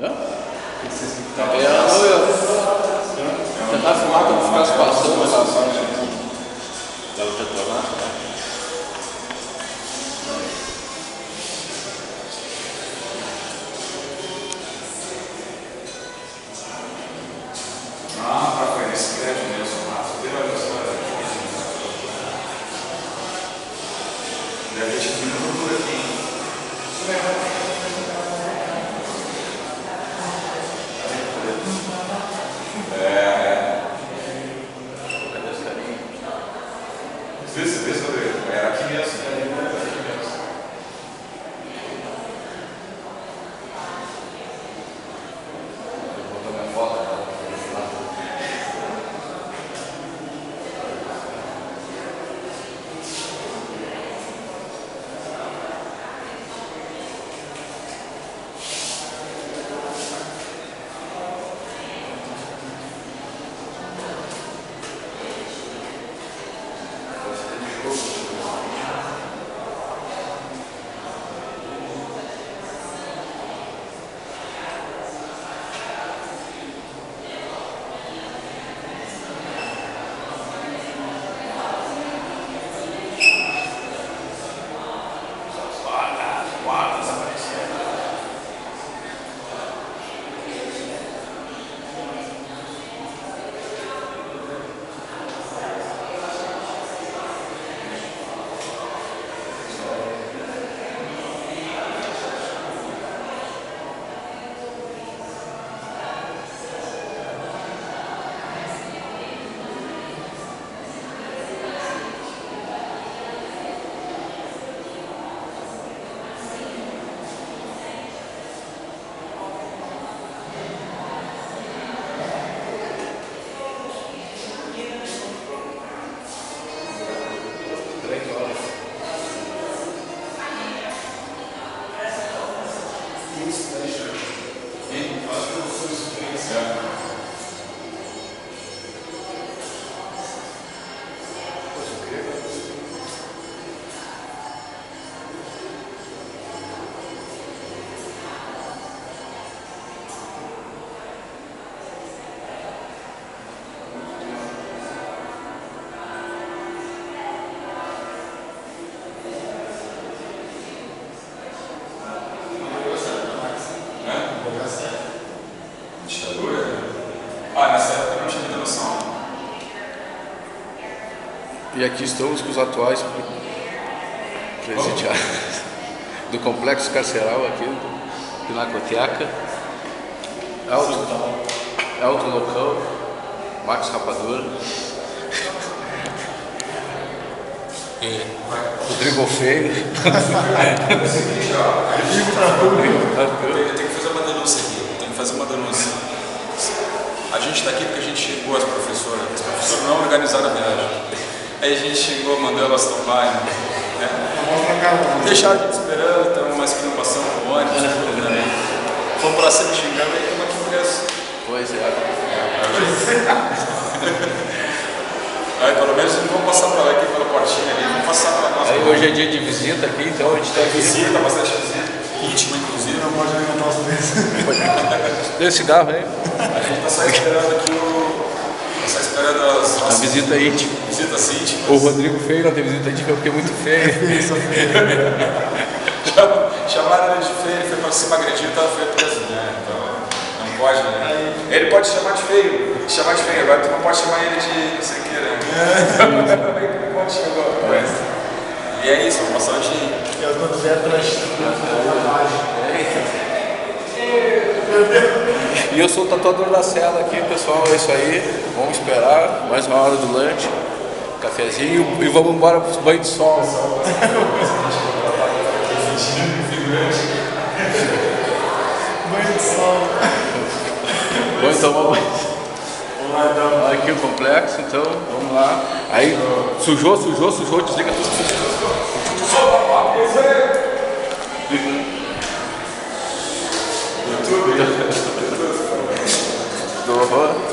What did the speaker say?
Hã? Eu tentar filmar quando ficasse passando essa parte da retornar. Foi nesse crédito mesmo. Olha só. A gente viu por aqui. Cadê esse carinha? Vê, Rodrigo. Era aqui mesmo. Vou botar minha foto, cara. Nessa época não tinha muita noção. E aqui estamos com os atuais presidiários do complexo carceral aqui do Pinacoteca, Elton Locão, Max Rapadura, Rodrigo Feio. Eu tenho que fazer uma denúncia aqui. A gente está aqui porque a gente xingou as professoras não organizaram a viagem. Aí a gente xingou, mandou elas tomar, né? Deixaram a gente esperando, então uma exclamação com ônibus, fomos lá sempre xingando, aí estamos aqui presos. Pois é. Aí pelo menos eles vão passar para lá aqui pela portinha ali, vão passar para nós. Aí hoje é dia de visita aqui, então a gente está aqui. Visita, bastante visita. Íntima, inclusive. Não pode alimentar os dois. Dê cigarro aí. A gente está só esperando aqui as A visita íntima. visitas íntimas. O Rodrigo Feio não tem visita íntima porque é muito feio. Chamaram ele de feio, ele foi para cima agredido e estava feio preso, né? Então, não pode, né? Ele pode chamar de feio, agora tu não pode chamar ele de não sei o que, né? Não pode chamar. E é isso, vamos passar o dia. E as quando vier E eu sou o tatuador da cela aqui, pessoal, é isso aí. Vamos esperar mais uma hora do lanche, cafezinho e vamos embora para os banhos de sol. banho de sol. Vamos tomar banho. Aqui o complexo, então vamos lá. Aí sujou, desliga tudo. Do horror.